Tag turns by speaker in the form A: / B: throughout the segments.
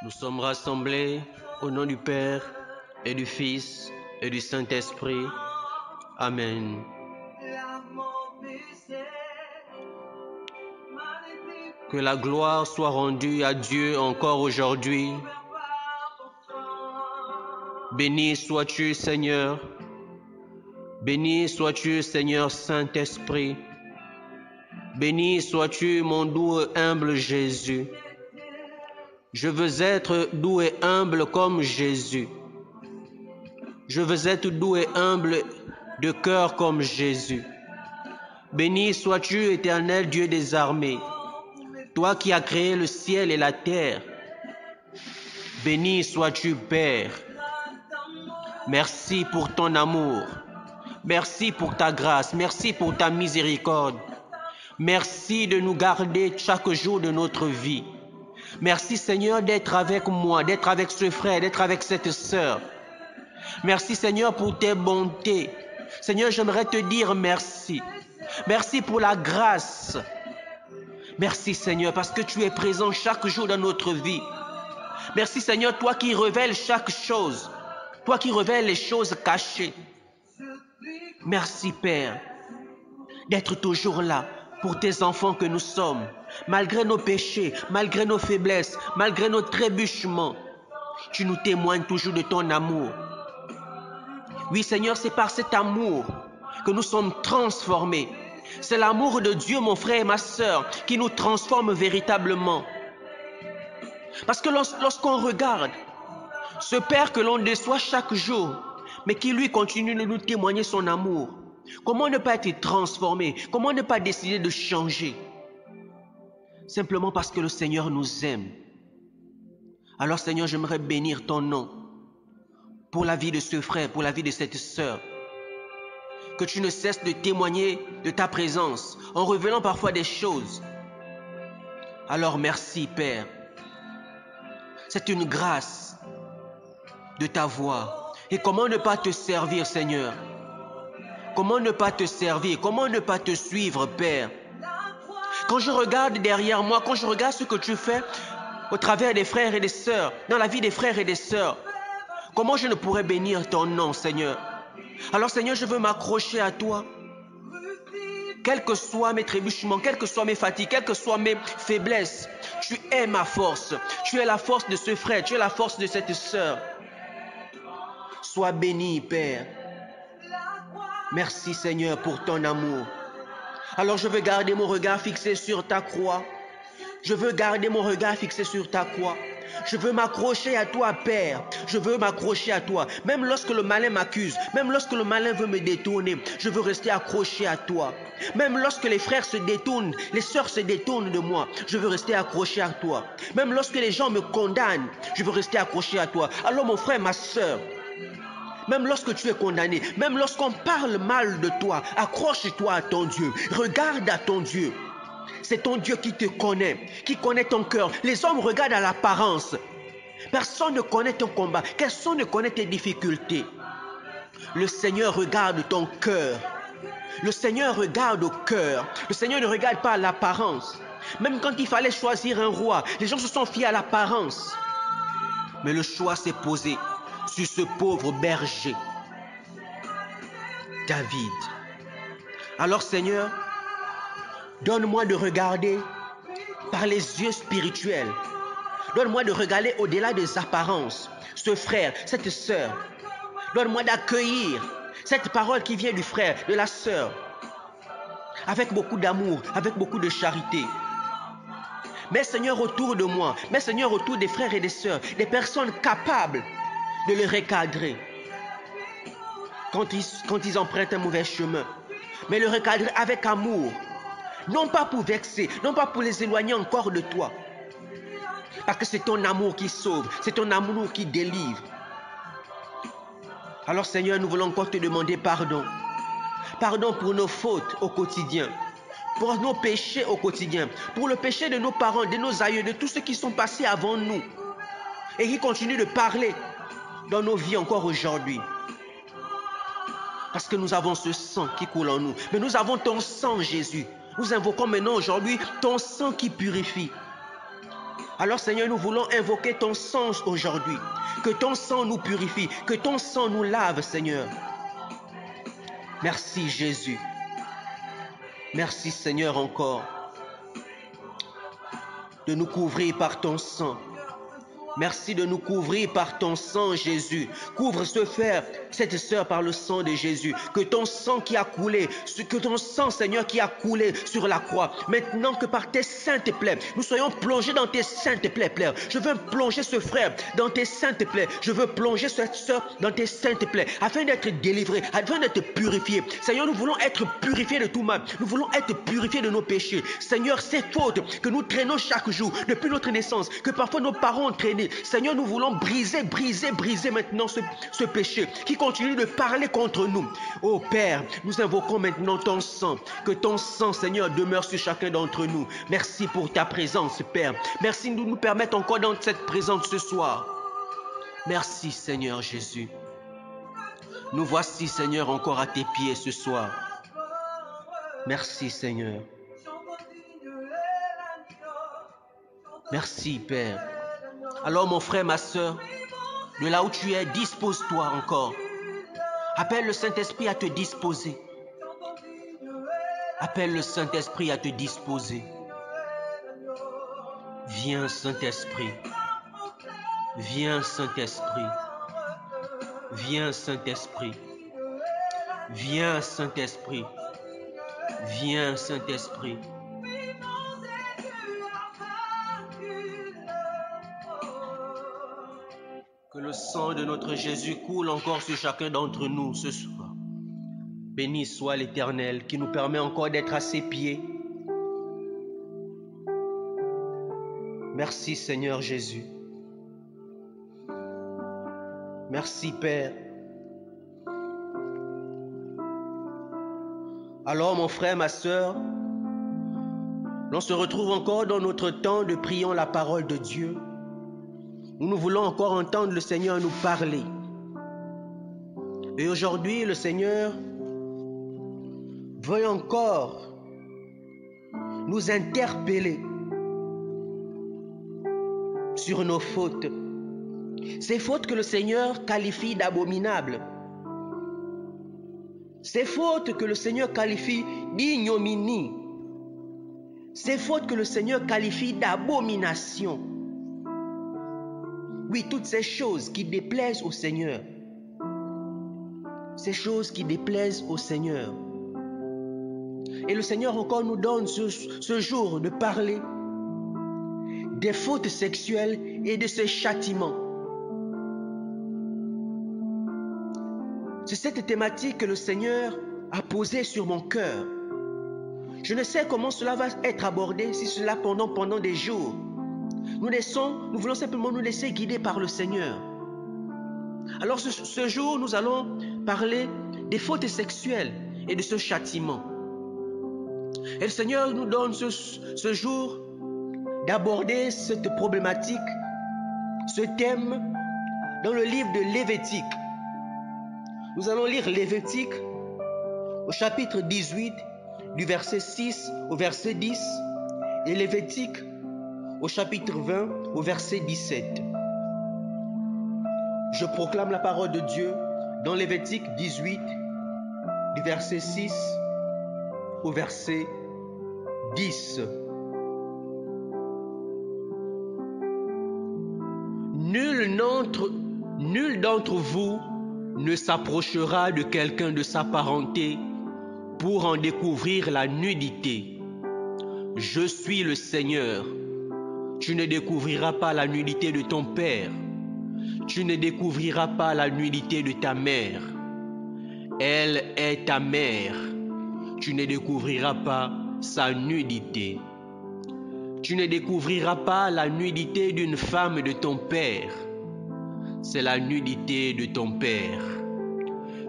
A: Nous sommes rassemblés au nom du Père et du Fils et du Saint-Esprit. Amen. Que la gloire soit rendue à Dieu encore aujourd'hui. Béni sois-tu, Seigneur. Béni sois-tu, Seigneur Saint-Esprit. Béni sois-tu, mon doux et humble Jésus. Je veux être doux et humble comme Jésus. Je veux être doux et humble de cœur comme Jésus. Béni sois-tu, éternel Dieu des armées, toi qui as créé le ciel et la terre. Béni sois-tu, Père. Merci pour ton amour. Merci pour ta grâce. Merci pour ta miséricorde. Merci de nous garder chaque jour de notre vie. Merci Seigneur d'être avec moi, d'être avec ce frère, d'être avec cette sœur. Merci Seigneur pour tes bontés. Seigneur, j'aimerais te dire merci. Merci pour la grâce. Merci Seigneur parce que tu es présent chaque jour dans notre vie. Merci Seigneur, toi qui révèles chaque chose. Toi qui révèles les choses cachées. Merci Père d'être toujours là pour tes enfants que nous sommes. Malgré nos péchés, malgré nos faiblesses, malgré nos trébuchements, tu nous témoignes toujours de ton amour. Oui Seigneur, c'est par cet amour que nous sommes transformés. C'est l'amour de Dieu, mon frère et ma sœur, qui nous transforme véritablement. Parce que lorsqu'on regarde ce Père que l'on déçoit chaque jour, mais qui lui continue de nous témoigner son amour, comment ne pas être transformé? Comment ne pas décider de changer? Simplement parce que le Seigneur nous aime. Alors Seigneur, j'aimerais bénir ton nom pour la vie de ce frère, pour la vie de cette sœur. Que tu ne cesses de témoigner de ta présence en révélant parfois des choses. Alors merci Père. C'est une grâce de ta voix. Et comment ne pas te servir Seigneur? Comment ne pas te servir? Comment ne pas te suivre Père? Quand je regarde derrière moi, quand je regarde ce que tu fais au travers des frères et des sœurs, dans la vie des frères et des sœurs, comment je ne pourrais bénir ton nom Seigneur? Alors Seigneur, je veux m'accrocher à toi. Quels que soient mes trébuchements, quelles que soient mes fatigues, quelles que soient mes faiblesses, tu es ma force. Tu es la force de ce frère, tu es la force de cette sœur. Sois béni, Père. Merci, Seigneur, pour ton amour. Alors je veux garder mon regard fixé sur ta croix. Je veux garder mon regard fixé sur ta croix. Je veux m'accrocher à toi, Père. Je veux m'accrocher à toi. Même lorsque le malin m'accuse, même lorsque le malin veut me détourner, je veux rester accroché à toi. Même lorsque les frères se détournent, les sœurs se détournent de moi, je veux rester accroché à toi. Même lorsque les gens me condamnent, je veux rester accroché à toi. Alors mon frère, ma sœur, même lorsque tu es condamné, même lorsqu'on parle mal de toi, accroche-toi à ton Dieu. Regarde à ton Dieu. C'est ton Dieu qui te connaît, qui connaît ton cœur. Les hommes regardent à l'apparence. Personne ne connaît ton combat. Personne ne connaît tes difficultés. Le Seigneur regarde ton cœur. Le Seigneur regarde au cœur. Le Seigneur ne regarde pas à l'apparence. Même quand il fallait choisir un roi, les gens se sont fiés à l'apparence. Mais le choix s'est posé sur ce pauvre berger, David. Alors Seigneur, donne-moi de regarder par les yeux spirituels. Donne-moi de regarder au-delà des apparences. Ce frère, cette sœur. Donne-moi d'accueillir cette parole qui vient du frère, de la sœur. Avec beaucoup d'amour, avec beaucoup de charité. Mais Seigneur, autour de moi, mais Seigneur, autour des frères et des sœurs, des personnes capables de les recadrer. Quand ils empruntent un mauvais chemin. Mais le recadrer avec amour. Non pas pour vexer, non pas pour les éloigner encore de toi. Parce que c'est ton amour qui sauve, c'est ton amour qui délivre. Alors Seigneur, nous voulons encore te demander pardon. Pardon pour nos fautes au quotidien, pour nos péchés au quotidien, pour le péché de nos parents, de nos aïeux, de tous ceux qui sont passés avant nous et qui continuent de parler dans nos vies encore aujourd'hui. Parce que nous avons ce sang qui coule en nous. Mais nous avons ton sang, Jésus. Nous invoquons maintenant aujourd'hui ton sang qui purifie. Alors Seigneur, nous voulons invoquer ton sang aujourd'hui. Que ton sang nous purifie, que ton sang nous lave, Seigneur. Merci Jésus. Merci Seigneur encore de nous couvrir par ton sang. Merci de nous couvrir par ton sang, Jésus. Couvre ce frère, cette sœur par le sang de Jésus. Que ton sang qui a coulé, que ton sang, Seigneur, qui a coulé sur la croix, maintenant que par tes saintes plaies, nous soyons plongés dans tes saintes plaies, Père. Je veux plonger ce frère dans tes saintes plaies. Je veux plonger cette sœur dans tes saintes plaies, afin d'être délivré, afin d'être purifié. Seigneur, nous voulons être purifiés de tout mal. Nous voulons être purifiés de nos péchés. Seigneur, ces fautes que nous traînons chaque jour, depuis notre naissance, que parfois nos parents ont traîné, Seigneur, nous voulons briser maintenant ce péché qui continue de parler contre nous. Oh Père, nous invoquons maintenant ton sang. Que ton sang, Seigneur, demeure sur chacun d'entre nous. Merci pour ta présence, Père. Merci de nous permettre encore dans cette présence ce soir. Merci, Seigneur Jésus. Nous voici, Seigneur, encore à tes pieds ce soir. Merci, Seigneur. Merci, Père. Alors mon frère, ma soeur, de là où tu es, dispose-toi encore. Appelle le Saint-Esprit à te disposer. Appelle le Saint-Esprit à te disposer. Viens, Saint-Esprit. Viens, Saint-Esprit. Viens, Saint-Esprit. Viens, Saint-Esprit. Viens, Saint-Esprit. Que le sang de notre Jésus coule encore sur chacun d'entre nous ce soir. Béni soit l'Éternel qui nous permet encore d'être à ses pieds. Merci Seigneur Jésus. Merci Père. Alors mon frère, ma soeur, l'on se retrouve encore dans notre temps de priant la parole de Dieu. Nous voulons encore entendre le Seigneur nous parler. Et aujourd'hui, le Seigneur veut encore nous interpeller sur nos fautes. Ces fautes que le Seigneur qualifie d'abominables. Ces fautes que le Seigneur qualifie d'ignominie. Ces fautes que le Seigneur qualifie d'abomination. Oui, toutes ces choses qui déplaisent au Seigneur. Ces choses qui déplaisent au Seigneur. Et le Seigneur encore nous donne ce jour de parler des fautes sexuelles et de ce châtiment. C'est cette thématique que le Seigneur a posée sur mon cœur. Je ne sais comment cela va être abordé, si cela pendant des jours. Nous voulons simplement nous laisser guider par le Seigneur. Alors ce jour, nous allons parler des fautes sexuelles et de ce châtiment. Et le Seigneur nous donne ce jour d'aborder cette problématique, ce thème, dans le livre de Lévitique. Nous allons lire Lévitique au chapitre 18, du verset 6 au verset 10, et Lévitique au chapitre 20, au verset 17. Je proclame la parole de Dieu dans Lévitique 18, du verset 6 au verset 10. Nul d'entre vous ne s'approchera de quelqu'un de sa parenté pour en découvrir la nudité. Je suis le Seigneur. Tu ne découvriras pas la nudité de ton père. Tu ne découvriras pas la nudité de ta mère. Elle est ta mère. Tu ne découvriras pas sa nudité. Tu ne découvriras pas la nudité d'une femme de ton père. C'est la nudité de ton père.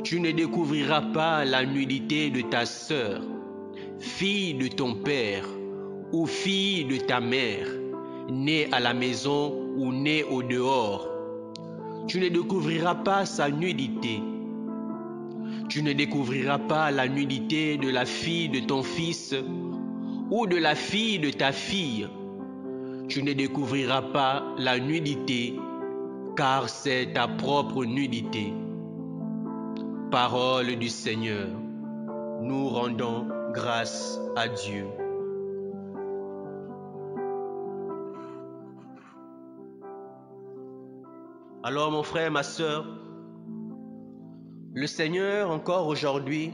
A: Tu ne découvriras pas la nudité de ta sœur, fille de ton père ou fille de ta mère, née à la maison ou née au dehors. Tu ne découvriras pas sa nudité. Tu ne découvriras pas la nudité de la fille de ton fils ou de la fille de ta fille. tu ne découvriras pas la nudité, car c'est ta propre nudité. Parole du Seigneur, nous rendons grâce à Dieu. Alors mon frère, ma sœur, le Seigneur encore aujourd'hui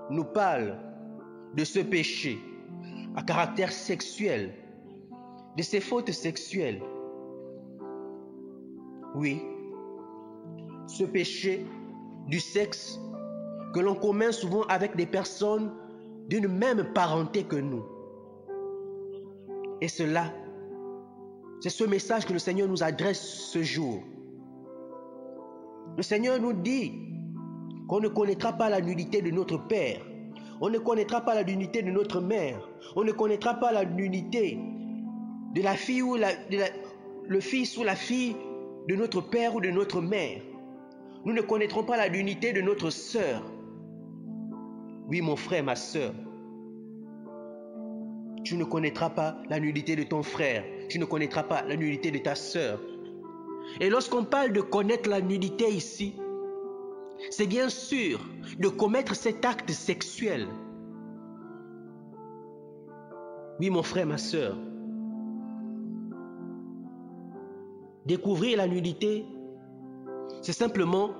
A: nous parle de ce péché à caractère sexuel, de ces fautes sexuelles. Oui, ce péché du sexe que l'on commet souvent avec des personnes d'une même parenté que nous. Et cela, c'est ce message que le Seigneur nous adresse ce jour. Le Seigneur nous dit qu'on ne connaîtra pas la nudité de notre Père. On ne connaîtra pas la nudité de notre mère. On ne connaîtra pas la nudité de la fille ou le fils ou la fille de notre père ou de notre mère. Nous ne connaîtrons pas la nudité de notre sœur. Oui, mon frère, ma sœur. Tu ne connaîtras pas la nudité de ton frère. Tu ne connaîtras pas la nudité de ta sœur. Et lorsqu'on parle de connaître la nudité ici, c'est bien sûr de commettre cet acte sexuel. Oui, mon frère, ma sœur. Découvrir la nudité, c'est simplement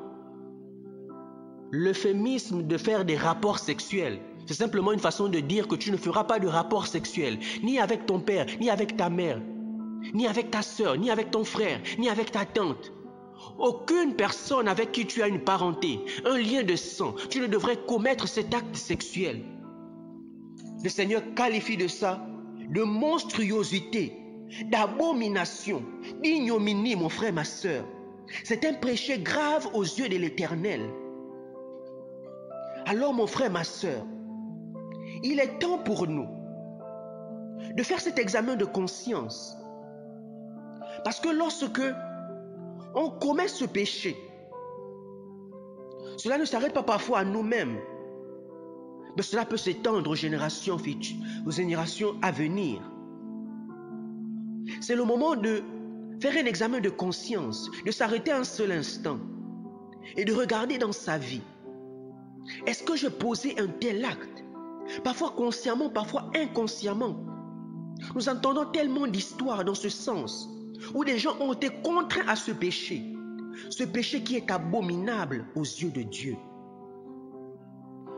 A: l'euphémisme de faire des rapports sexuels. C'est simplement une façon de dire que tu ne feras pas de rapport sexuel, ni avec ton père, ni avec ta mère, ni avec ta sœur, ni avec ton frère, ni avec ta tante. Aucune personne avec qui tu as une parenté, un lien de sang, tu ne devrais commettre cet acte sexuel. Le Seigneur qualifie de ça de monstruosité, d'abomination, d'ignominie, mon frère, ma sœur. C'est un péché grave aux yeux de l'Éternel. Alors, mon frère, ma sœur, il est temps pour nous de faire cet examen de conscience. Parce que lorsque on commet ce péché, cela ne s'arrête pas parfois à nous-mêmes, mais cela peut s'étendre aux générations futures, aux générations à venir. C'est le moment de faire un examen de conscience, de s'arrêter un seul instant et de regarder dans sa vie. Est-ce que je posais un tel acte? Parfois consciemment, parfois inconsciemment. Nous entendons tellement d'histoires dans ce sens, où des gens ont été contraints à ce péché qui est abominable aux yeux de Dieu.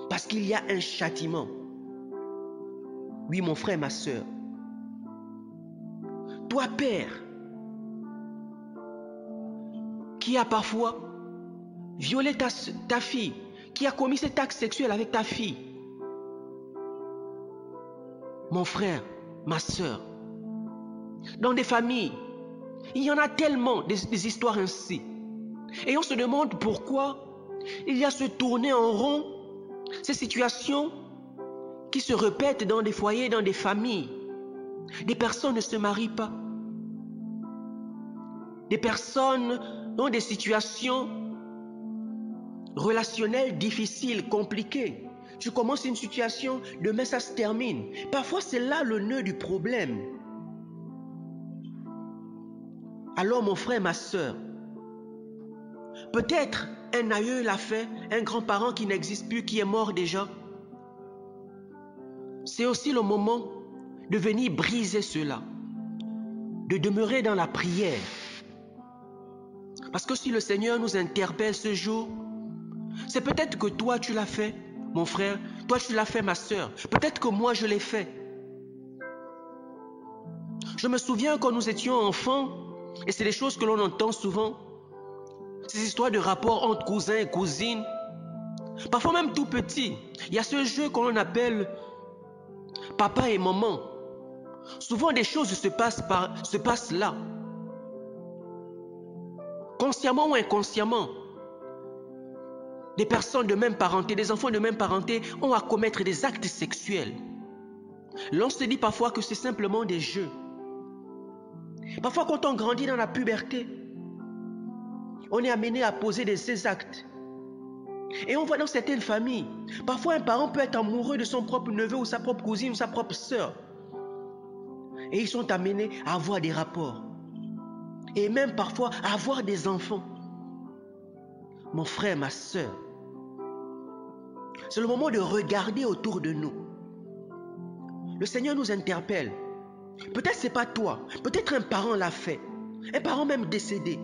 A: Parce qu'il y a un châtiment. Oui, mon frère, ma sœur. Toi, père, qui a parfois violé ta fille, qui a commis cet acte sexuel avec ta fille. Mon frère, ma sœur, dans des familles, il y en a tellement des histoires ainsi. Et on se demande pourquoi il y a ce tourner en rond, ces situations qui se répètent dans des foyers, dans des familles. Des personnes ne se marient pas. Des personnes ont des situations relationnelles difficiles, compliquées. Tu commences une situation, demain ça se termine. Parfois c'est là le nœud du problème. Alors mon frère, ma sœur, peut-être un aïeul l'a fait, un grand-parent qui n'existe plus, qui est mort déjà. C'est aussi le moment de venir briser cela, de demeurer dans la prière. Parce que si le Seigneur nous interpelle ce jour, c'est peut-être que toi tu l'as fait, mon frère, toi tu l'as fait, ma sœur, peut-être que moi je l'ai fait. Je me souviens quand nous étions enfants, et c'est des choses que l'on entend souvent, ces histoires de rapports entre cousins et cousines, parfois même tout petit. Il y a ce jeu qu'on appelle papa et maman. Souvent des choses se passent là. Consciemment ou inconsciemment. Des personnes de même parenté, des enfants de même parenté ont à commettre des actes sexuels. L'on se dit parfois que c'est simplement des jeux. Parfois quand on grandit dans la puberté, on est amené à poser ces actes. Et on voit dans certaines familles, parfois un parent peut être amoureux de son propre neveu ou sa propre cousine ou sa propre sœur. Et ils sont amenés à avoir des rapports. Et même parfois à avoir des enfants. Mon frère, ma soeur, c'est le moment de regarder autour de nous. Le Seigneur nous interpelle. Peut-être ce n'est pas toi. Peut-être un parent l'a fait. Un parent même décédé.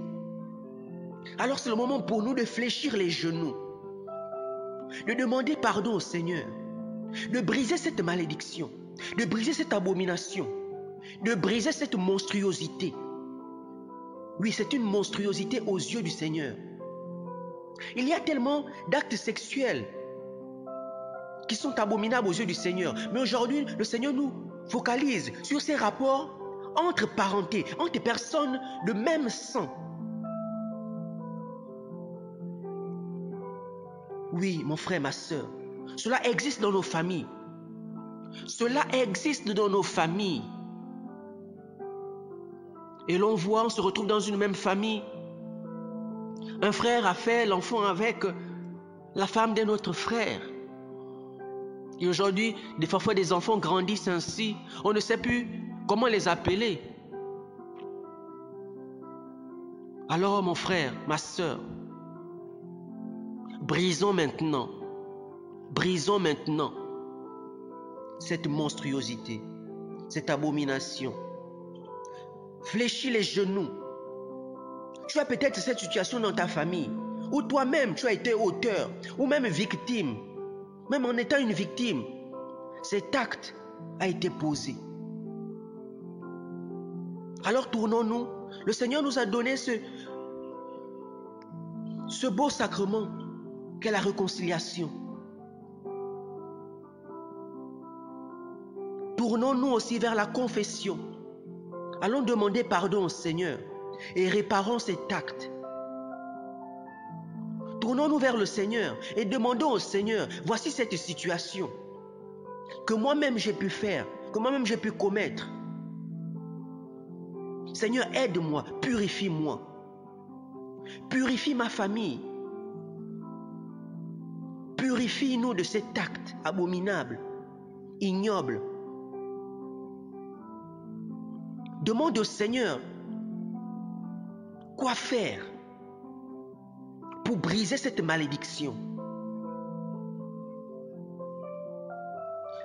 A: Alors c'est le moment pour nous de fléchir les genoux. De demander pardon au Seigneur. De briser cette malédiction. De briser cette abomination. De briser cette monstruosité. Oui, c'est une monstruosité aux yeux du Seigneur. Il y a tellement d'actes sexuels qui sont abominables aux yeux du Seigneur. Mais aujourd'hui, le Seigneur nous focalise sur ces rapports entre parentés, entre personnes de même sang. Oui, mon frère, ma soeur, cela existe dans nos familles. Cela existe dans nos familles. Et l'on voit, on se retrouve dans une même famille. Un frère a fait l'enfant avec la femme d'un autre frère. Et aujourd'hui, des fois des enfants grandissent ainsi. On ne sait plus comment les appeler. Alors, mon frère, ma soeur, brisons maintenant cette monstruosité, cette abomination. Fléchis les genoux. Tu as peut-être cette situation dans ta famille, où toi-même tu as été auteur, ou même victime. Même en étant une victime, cet acte a été posé. Alors tournons-nous. Le Seigneur nous a donné ce beau sacrement qu'est la réconciliation. Tournons-nous aussi vers la confession. Allons demander pardon au Seigneur et réparons cet acte. Tournons-nous vers le Seigneur et demandons au Seigneur, voici cette situation que moi-même j'ai pu faire, que moi-même j'ai pu commettre. Seigneur, aide-moi, purifie-moi. Purifie ma famille. Purifie-nous de cet acte abominable, ignoble. Demande au Seigneur quoi faire pour briser cette malédiction.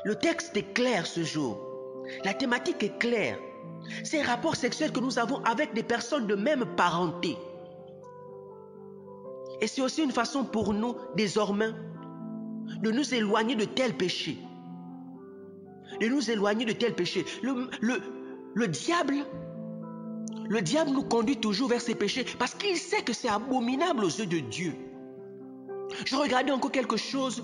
A: Le texte est clair ce jour. La thématique est claire. Ces rapports sexuels que nous avons avec des personnes de même parenté. Et c'est aussi une façon pour nous, désormais, de nous éloigner de tels péchés. De nous éloigner de tels péchés. Le diable nous conduit toujours vers ces péchés parce qu'il sait que c'est abominable aux yeux de Dieu. Je regardais encore quelque chose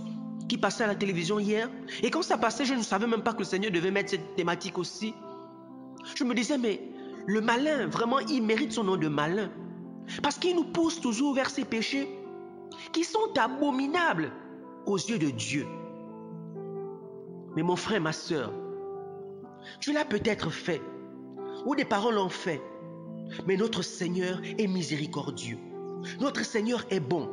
A: qui passait à la télévision hier. Et quand ça passait, je ne savais même pas que le Seigneur devait mettre cette thématique aussi. Je me disais, mais le malin, vraiment, il mérite son nom de malin. Parce qu'il nous pousse toujours vers ces péchés qui sont abominables aux yeux de Dieu. Mais mon frère, ma soeur, tu l'as peut-être fait, ou des parents l'ont fait, mais notre Seigneur est miséricordieux. Notre Seigneur est bon.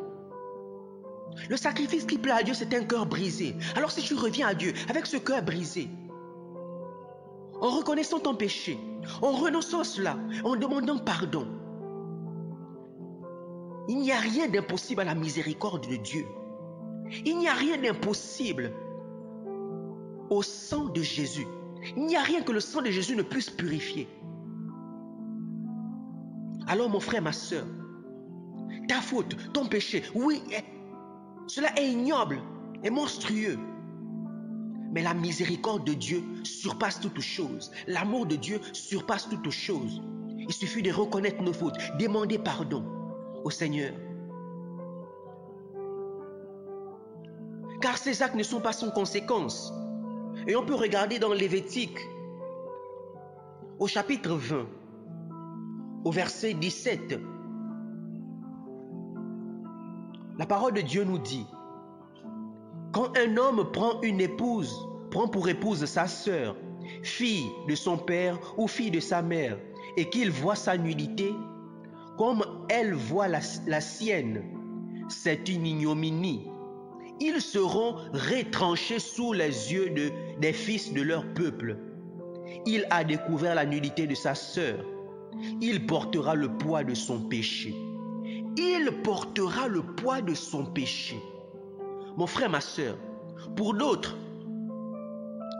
A: Le sacrifice qui plaît à Dieu, c'est un cœur brisé. Alors si tu reviens à Dieu avec ce cœur brisé, en reconnaissant ton péché, en renonçant à cela, en demandant pardon, il n'y a rien d'impossible à la miséricorde de Dieu. Il n'y a rien d'impossible au sang de Jésus. Il n'y a rien que le sang de Jésus ne puisse purifier. Alors mon frère, ma soeur, ta faute, ton péché, oui, cela est ignoble et monstrueux. Mais la miséricorde de Dieu surpasse toutes choses. L'amour de Dieu surpasse toutes choses. Il suffit de reconnaître nos fautes, demander pardon au Seigneur. Car ces actes ne sont pas sans conséquence. Et on peut regarder dans Lévitique, au chapitre 20, au verset 17. La parole de Dieu nous dit, quand un homme prend pour épouse sa sœur, fille de son père ou fille de sa mère, et qu'il voit sa nudité, comme elle voit la sienne, c'est une ignominie. Ils seront retranchés sous les yeux des fils de leur peuple. Il a découvert la nudité de sa sœur. Il portera le poids de son péché. Il portera le poids de son péché. Mon frère, ma sœur, pour d'autres,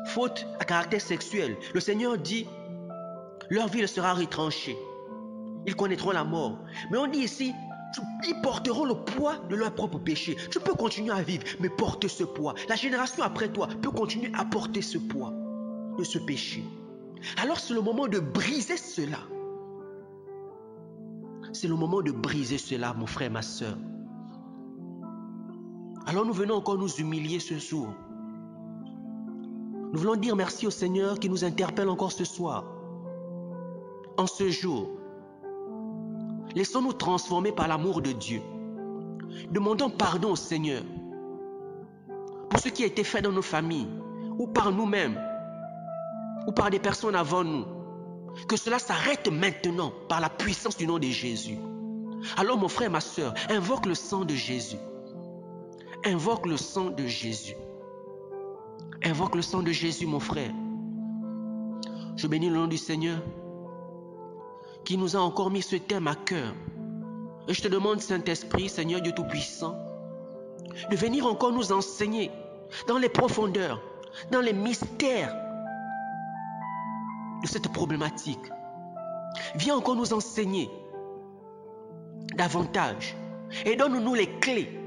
A: faute à caractère sexuel, le Seigneur dit, leur vie sera retranchée. Ils connaîtront la mort. Mais on dit ici, ils porteront le poids de leur propre péché. Tu peux continuer à vivre, mais porte ce poids. La génération après toi peut continuer à porter ce poids de ce péché. Alors c'est le moment de briser cela. C'est le moment de briser cela, mon frère, ma soeur. Alors nous venons encore nous humilier ce jour. Nous voulons dire merci au Seigneur qui nous interpelle encore ce soir. En ce jour, laissons-nous transformer par l'amour de Dieu. Demandons pardon au Seigneur pour ce qui a été fait dans nos familles, ou par nous-mêmes, ou par des personnes avant nous. Que cela s'arrête maintenant par la puissance du nom de Jésus. Alors mon frère, ma soeur, invoque le sang de Jésus. Invoque le sang de Jésus. Invoque le sang de Jésus, mon frère. Je bénis le nom du Seigneur qui nous a encore mis ce thème à cœur. Et je te demande, Saint-Esprit, Seigneur Dieu Tout-Puissant, de venir encore nous enseigner dans les profondeurs, dans les mystères de cette problématique. Viens encore nous enseigner davantage et donne-nous les clés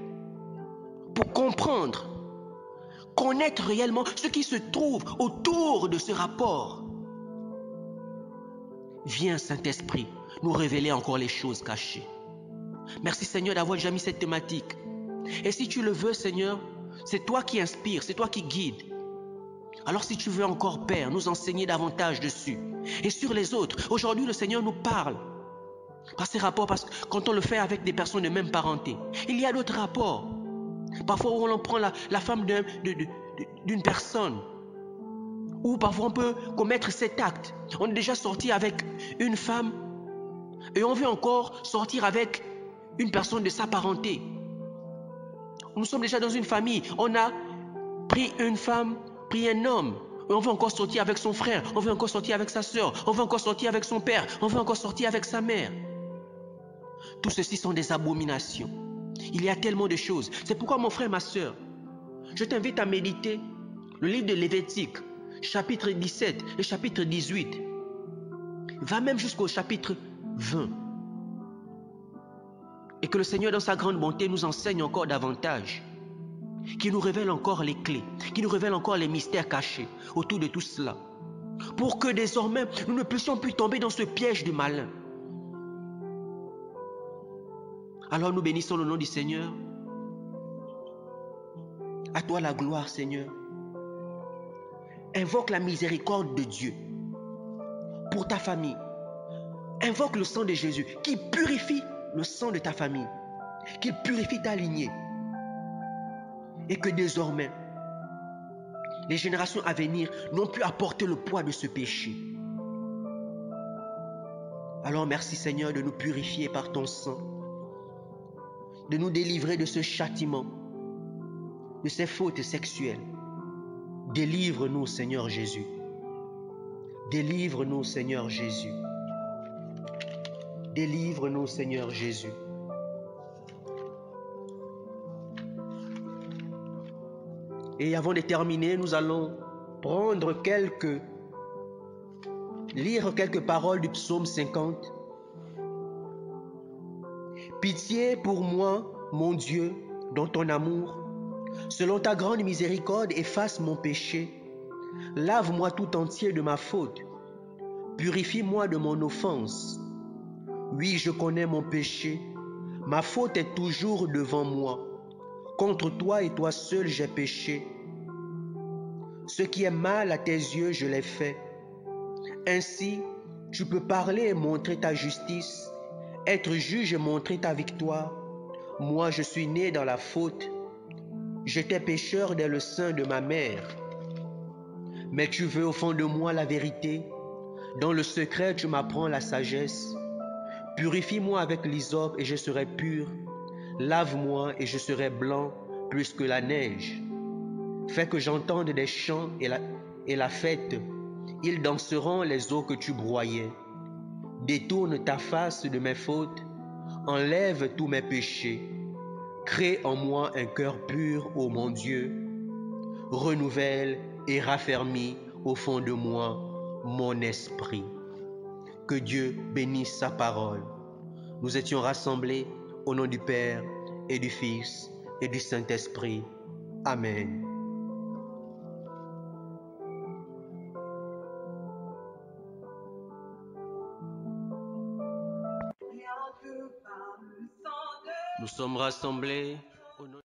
A: pour comprendre, connaître réellement ce qui se trouve autour de ce rapport. Viens, Saint-Esprit, nous révéler encore les choses cachées. Merci, Seigneur, d'avoir déjà mis cette thématique. Et si tu le veux, Seigneur, c'est toi qui inspires, c'est toi qui guides. Alors si tu veux encore, Père, nous enseigner davantage dessus et sur les autres, aujourd'hui le Seigneur nous parle par ces rapports, parce que quand on le fait avec des personnes de même parenté, il y a d'autres rapports. Parfois où on prend la femme d'une personne, ou parfois on peut commettre cet acte. On est déjà sorti avec une femme et on veut encore sortir avec une personne de sa parenté. Nous sommes déjà dans une famille, on a pris une femme, pris un homme, et on veut encore sortir avec son frère, on veut encore sortir avec sa soeur, on veut encore sortir avec son père, on veut encore sortir avec sa mère. Tout ceci sont des abominations. Il y a tellement de choses. C'est pourquoi, mon frère, ma soeur, je t'invite à méditer le livre de Lévitique, chapitre 17 et chapitre 18. Va même jusqu'au chapitre 20. Et que le Seigneur, dans sa grande bonté, nous enseigne encore davantage. Qui nous révèle encore les clés, qui nous révèle encore les mystères cachés autour de tout cela. Pour que désormais, nous ne puissions plus tomber dans ce piège du malin. Alors nous bénissons le nom du Seigneur. À toi la gloire, Seigneur. Invoque la miséricorde de Dieu pour ta famille. Invoque le sang de Jésus qui purifie le sang de ta famille, qui purifie ta lignée. Et que désormais, les générations à venir n'ont plus à porter le poids de ce péché. Alors merci Seigneur de nous purifier par ton sang, de nous délivrer de ce châtiment, de ces fautes sexuelles. Délivre-nous Seigneur Jésus. Délivre-nous Seigneur Jésus. Délivre-nous Seigneur Jésus. Et avant de terminer, nous allons lire quelques paroles du psaume 50. Pitié pour moi, mon Dieu, dans ton amour. Selon ta grande miséricorde, efface mon péché. Lave-moi tout entier de ma faute. Purifie-moi de mon offense. Oui, je connais mon péché. Ma faute est toujours devant moi. Contre toi et toi seul j'ai péché. Ce qui est mal à tes yeux, je l'ai fait. Ainsi, tu peux parler et montrer ta justice, être juge et montrer ta victoire. Moi, je suis né dans la faute. J'étais pécheur dès le sein de ma mère. Mais tu veux au fond de moi la vérité. Dans le secret, tu m'apprends la sagesse. Purifie-moi avec l'hysope et je serai pur. Lave-moi et je serai blanc plus que la neige. Fais que j'entende des chants et la fête, Ils danseront les eaux que tu broyais. Détourne ta face de mes fautes, enlève tous mes péchés. Crée en moi un cœur pur, ô mon Dieu. Renouvelle et raffermis au fond de moi mon esprit. Que Dieu bénisse sa parole. Nous étions rassemblés au nom du Père et du Fils et du Saint-Esprit. Amen. Nous sommes rassemblés